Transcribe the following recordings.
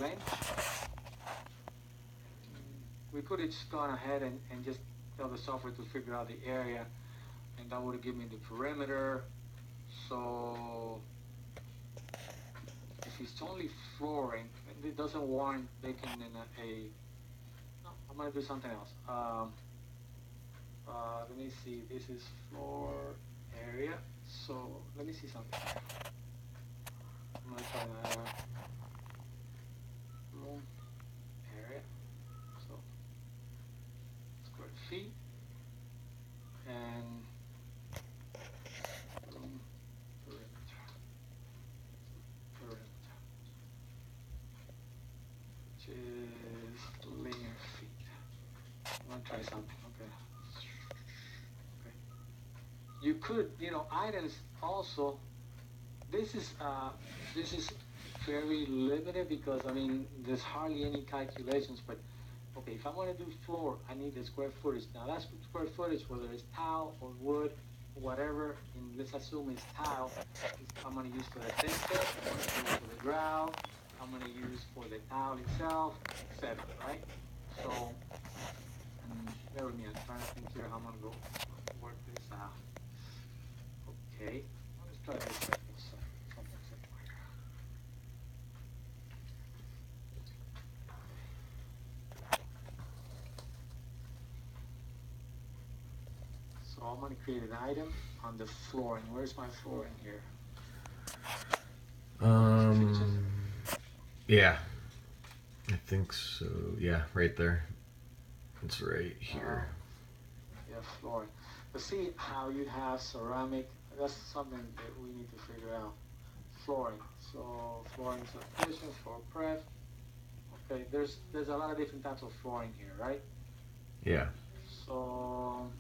length. We could have just gone ahead and just tell the software to figure out the area, and that would give me the perimeter. So if it's only flooring, it doesn't warrant making in no, I'm gonna do something else. Let me see, this is floor area. So let me see something. I'm gonna try room area. So square feet and room perimeter. Which is linear feet. I'm gonna try something. Okay. You could, items also. This is very limited because there's hardly any calculations. But okay, if I want to do floor, I need the square footage. Now that's square footage, whether it's tile or wood, whatever. And let's assume it's tile. I'm going to use for the texture. I'm going to use for the grout. I'm going to use for the tile itself, etc. Right? So, bear with me. I'm trying to think here how I'm going to go work this out. Okay, let's try this. Something simple here. So I'm going to create an item on the flooring. Where's my flooring here? Yeah, I think so. Yeah, right there. It's right here. Yeah, flooring. But see how you have ceramic. That's something that we need to figure out. Flooring. So flooring subdivision, floor prep. Okay, there's a lot of different types of flooring here, right? Yeah. So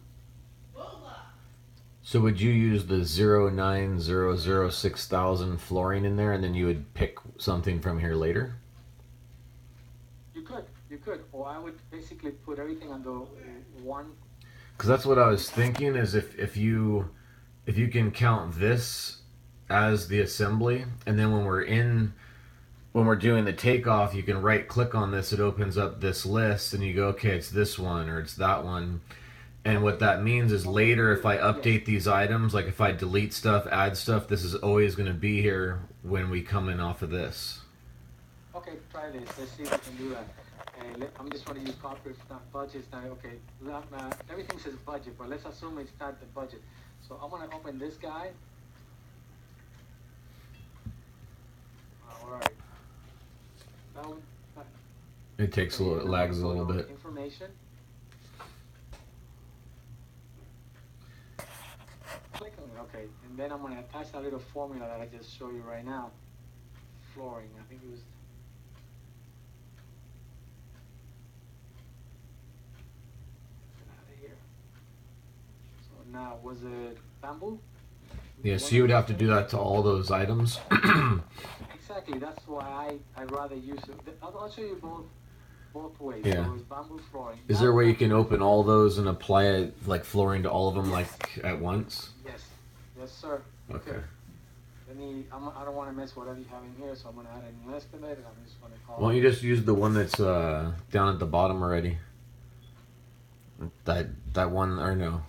would you use the 09006,000 flooring in there, and then you would pick something from here later? You could, or I would basically put everything under one. Because that's what I was thinking. Is if you can count this as the assembly, and then when we're doing the takeoff, you can right click on this. It opens up this list, and you go, okay, it's this one or it's that one. And what that means is later, if I update these items, like if I delete stuff, add stuff, this is always going to be here when we come in off of this. Okay, try this. Let's see if we can do that. I'm just going to use corporate budgets now. Okay, everything says budget, but let's assume it's not the budget. So I'm going to open this guy. All right. It takes a little, it lags a little bit. Information. Click on it, okay, and then I'm going to attach that little formula that I just showed you right now. Flooring, I think it was. Get out of here. So now, was it bamboo? Yeah, so you would have to do that to all those items. Exactly, that's why I'd rather use it. I'll show you both ways. Yeah. So it's bamboo flooring. Is there a way you can open all those and apply it like flooring to all of them like at once? Yes, sir. Okay. I don't want to mess whatever you have in here, so I'm going to add a new estimate, and I'm just going to call. Why don't you just use the one that's down at the bottom already? That one, or no?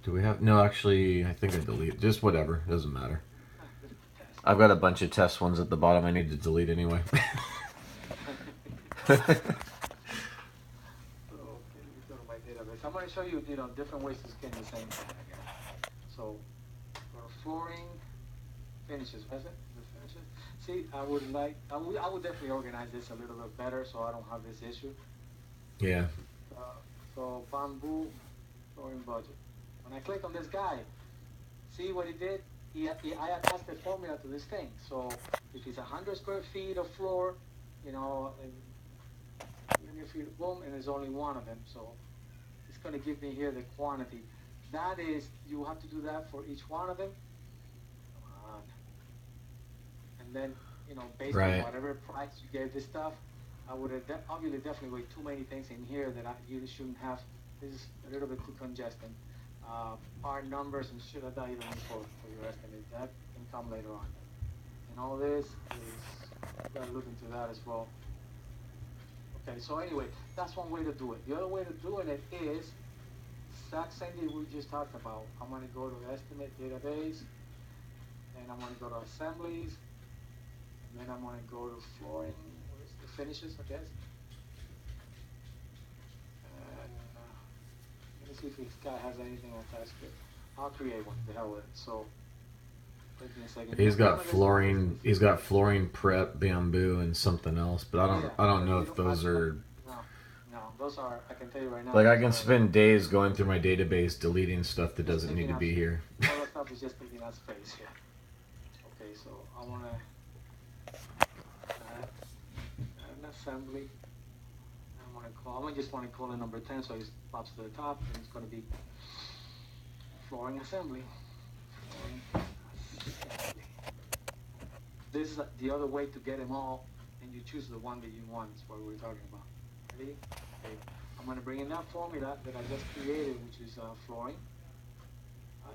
Do we have? No, actually, I think I deleted. Just whatever, doesn't matter. I've got a bunch of test ones at the bottom I need to delete anyway. Okay, let me go to my database. I'm going to show you, different ways to skin the same thing again. So, for flooring, finishes, was it? The finishes. See, I would definitely organize this a little bit better so I don't have this issue. Yeah. So bamboo flooring budget. When I click on this guy, see what he did? I attached the formula to this thing. So if it's 100 square feet of floor, linear feet, boom, and there's only one of them. So it's going to give me here the quantity. That is, you have to do that for each one of them. Come on. And then, based on whatever price you gave this stuff, I would have obviously definitely weighed too many things in here that you shouldn't have. This is a little bit too congested. Part numbers and shit like that you don't need for your estimate. That can come later on. And all this is, you gotta look into that as well. Okay, so anyway, that's one way to do it. The other way to do it is exact same thing we just talked about. I'm going to go to estimate database, and I'm going to go to assemblies, and then I'm going to go to flooring. Where's the finishes, I guess? And let me see if this guy has anything attached to it. I'll create one. The hell with it. So, wait a second. He's got flooring. He's got flooring prep, bamboo, and something else. But I don't know if those are. No, those are. I can tell you right now. Like I can spend days going through my database, deleting stuff that doesn't need to be here. All that stuff is just taking up space here. Okay, so I want to add an assembly. I just want to call it number 10, so it pops to the top, and it's going to be flooring assembly. Flooring assembly. This is the other way to get them all, and you choose the one that you want. Is what we're talking about. Ready? Okay. I'm going to bring in that formula that I just created, which is flooring.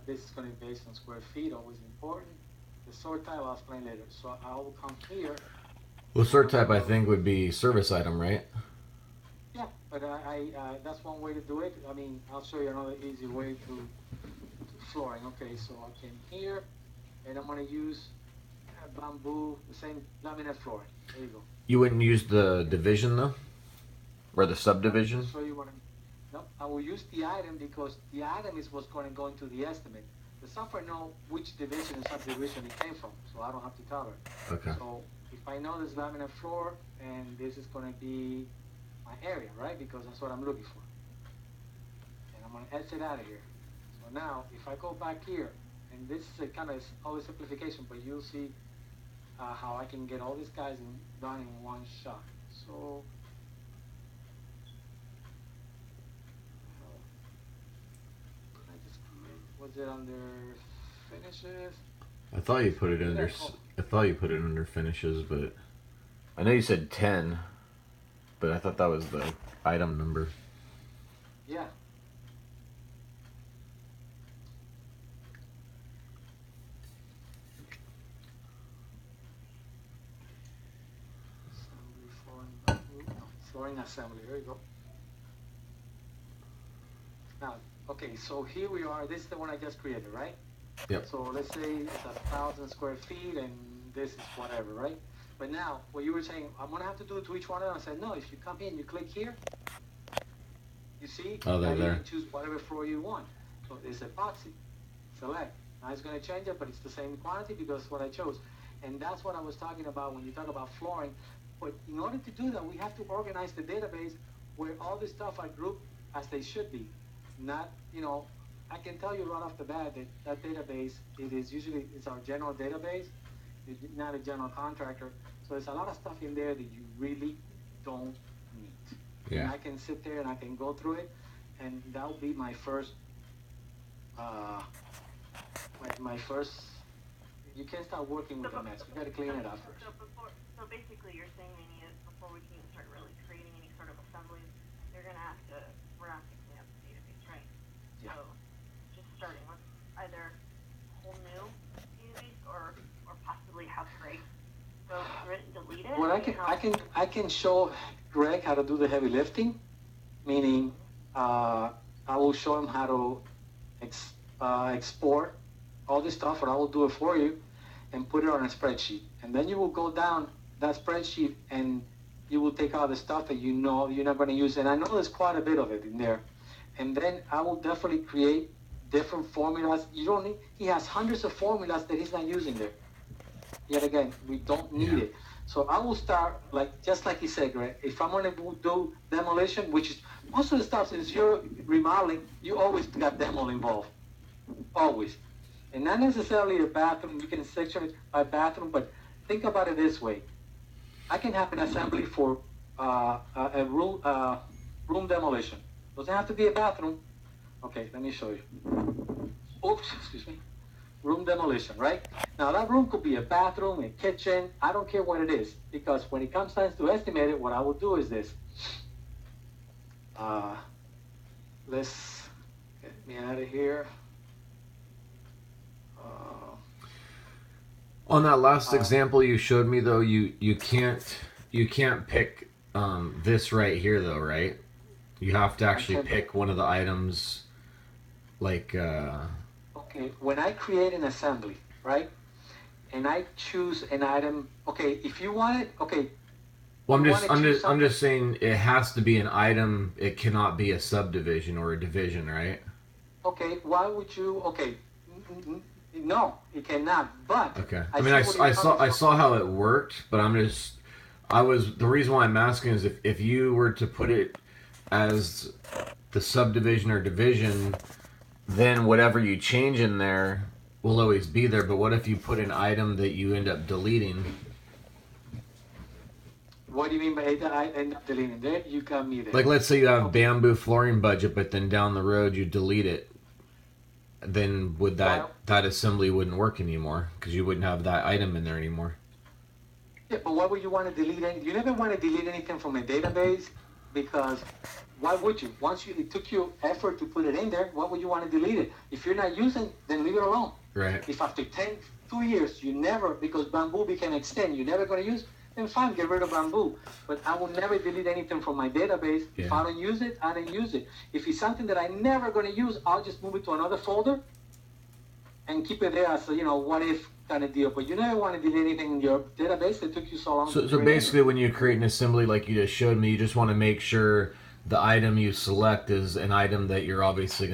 This is going to be based on square feet, always important. The sort type I'll explain later. So I will come here. Well, sort type I think would be service item, right? Yeah, but that's one way to do it. I mean, I'll show you another easy way to flooring. Okay, so I came here, and I'm going to use bamboo, the same laminate flooring. There you go. You wouldn't use the division though, or the subdivision? I'll show you what no, I will use the item because the item is what's going to go into the estimate. The software knows which division and subdivision it came from, so I don't have to tell her. Okay. So if I know this laminate floor, and this is going to be my area, right? Because that's what I'm looking for. And I'm going to exit out of here. So now, if I go back here, and this is a kind of always simplification, but you'll see how I can get all these guys done in one shot. So, was it under finishes? I thought you put it under. I thought you put it under finishes, but I know you said 10, but I thought that was the item number. Yeah. Flooring assembly. There you go. Now, okay, so here we are. This is the one I just created, right? Yep. So let's say it's 1,000 square feet, and this is whatever, right? But now, what you were saying, I'm gonna have to do it to each one of them. I said, no. If you come in, you click here. You see? Oh, they're there. You can choose whatever floor you want. So it's epoxy. Select. Now it's gonna change it, but it's the same quantity because what I chose. And that's what I was talking about when you talk about flooring. But in order to do that, we have to organize the database where all this stuff are grouped as they should be. Not, I can tell you right off the bat that that database, it's our general database. It's not a general contractor. So there's a lot of stuff in there that you really don't need. Yeah. And I can sit there and I can go through it, and that'll be my first, my first, you can't start working with a mess. You got to clean it up first. So basically you're saying we need it before we can even start really creating any sort of assemblies, we're going to have to clean up the database, right? Yeah. So just starting with either a whole new database or possibly have Greg go through it and delete it. Well, I can show Greg how to do the heavy lifting, meaning I will show him how to export all this stuff, or I will do it for you and put it on a spreadsheet. And then you will go down that spreadsheet and you will take out the stuff that you know you're not going to use. And I know there's quite a bit of it in there. And then I will definitely create different formulas. He has hundreds of formulas that he's not using there. Yet again, we don't need it. So I will start, just like you said, Greg, if I'm going to do demolition, which is most of the stuff, since you're remodeling, you always got demo involved. Always. And not necessarily a bathroom, you can section it by bathroom, but think about it this way. I can have an assembly for a room demolition. Doesn't have to be a bathroom. Okay, let me show you. Oops, excuse me. Room demolition, right? Now that room could be a bathroom, a kitchen, I don't care what it is. Because when it comes time to estimate it, what I will do is this. Let's get me out of here. On that last example you showed me, though, you can't pick this right here, though, right? You have to actually Okay. pick one of the items, like, Okay, when I create an assembly, right, and I choose an item, okay, if you want it, okay, well, you want to choose I'm something, just saying it has to be an item. It cannot be a subdivision or a division, right? okay, why would you, okay, no, it cannot, but Okay. I I mean, see where you're coming I from. saw how it worked, but the reason why I'm asking is if you were to put it as the subdivision or division, then whatever you change in there will always be there. But what if you put an item that you end up deleting? What do you mean by that? I end up deleting there? You got me there. Like, let's say you have Okay, bamboo flooring budget, but then down the road you delete it. Then would why, that assembly wouldn't work anymore because you wouldn't have that item in there anymore. yeah, but why would you want to delete any, you never want to delete anything from a database because why would you? Once you, it took you effort to put it in there, why would you want to delete it? If you're not using, then leave it alone. Right. If after 2 years, you never, because bamboo became extinct, you're never going to use, then fine, get rid of bamboo. But I will never delete anything from my database. If Yeah. I don't use it, I don't use it. If it's something that I'm never going to use, I'll just move it to another folder and keep it there as a, what if kind of deal. But you never want to delete anything in your database that took you so long to So create. basically, when you create an assembly like you just showed me, you just want to make sure the item you select is an item that you're obviously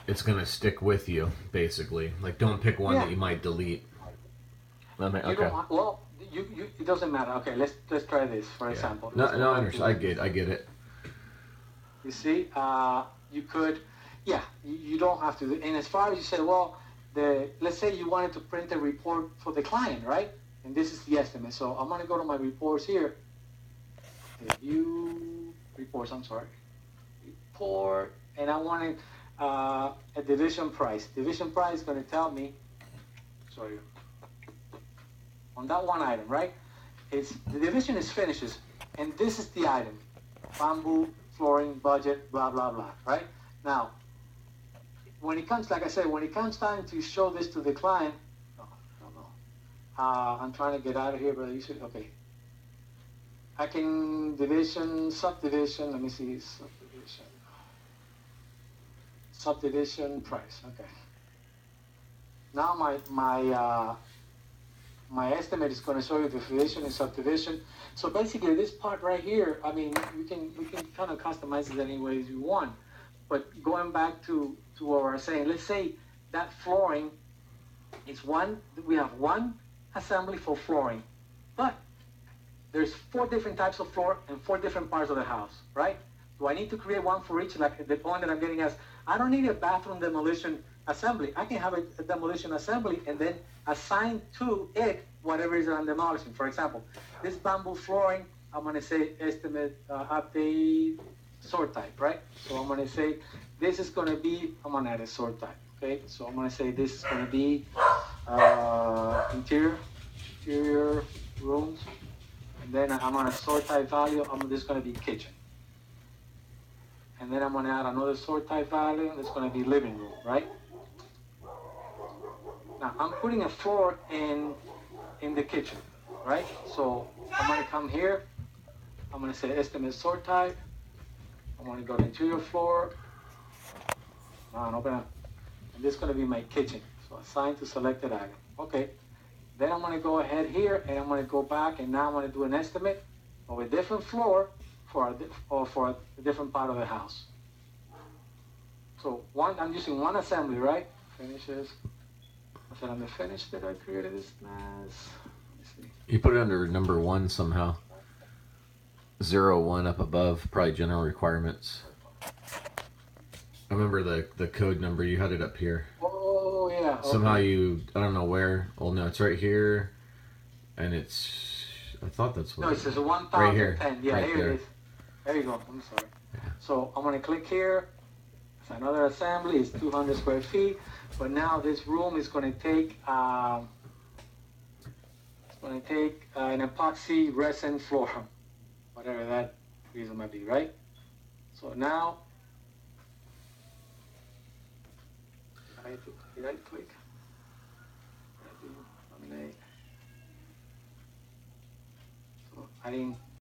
it's gonna stick with you. Basically, like don't pick one that Yeah. you might delete. You Okay. don't, well, it doesn't matter. Okay, let's try this, for Yeah. example. No, Let's go no, I back understand. to I get it. You see, you could, yeah, you don't have to. And as far as you said, well, let's say you wanted to print a report for the client, right? And this is the estimate. So I'm going to go to my reports here. View reports, I'm sorry. Report, and I wanted a division price. Division price is going to tell me, sorry, on that one item, right? The division is finishes, and this is the item. Bamboo, flooring, budget, blah, blah, blah, right? Now, when it comes, like I said, when it comes time to show this to the client, no. I'm trying to get out of here, but you should, okay. I can subdivision, let me see, subdivision price, okay. Now my estimate is going to show you the division and subdivision. So basically, this part right here, I mean, we can kind of customize it any ways you want. But going back to what we're saying, let's say that flooring is we have one assembly for flooring, but there's 4 different types of floor and 4 different parts of the house, right? Do I need to create one for each? Like the point that I'm getting is, I don't need a bathroom demolition assembly. I can have a demolition assembly and then assign to it whatever it is that I'm demolishing. For example, this bamboo flooring, I'm going to say estimate update sort type, right? So I'm going to say this is going to be, I'm going to add a sort type, okay? So I'm going to say this is going to be interior rooms. And then I'm going to sort type value, this is going to be kitchen. And then I'm going to add another sort type value, that's going to be living room, right? Now I'm putting a floor in the kitchen, right? So I'm going to come here, I'm going to say estimate sort type, I'm going to go to interior floor, open up, and this is going to be my kitchen. So assign to selected item, okay. Then I'm going to go ahead here and I'm going to go back and now I'm going to do an estimate of a different floor for a different part of the house. So I'm using one assembly, right? Finishes. I said on the finish that I created this mess. Let me see. You put it under number 1 somehow. 01 up above, probably general requirements. I remember the code number. You had it up here. Oh yeah. Okay. Somehow I don't know where. Oh no, it's right here, and I thought that's what. No, it says 1010. Right here. Yeah, right here there. it is. There you go. I'm sorry. Yeah. So I'm going to click here. It's another assembly. It's 200 square feet. But now this room is going to take an epoxy resin floor, whatever that reason might be, right? So now, did I click? Nominate. So I didn't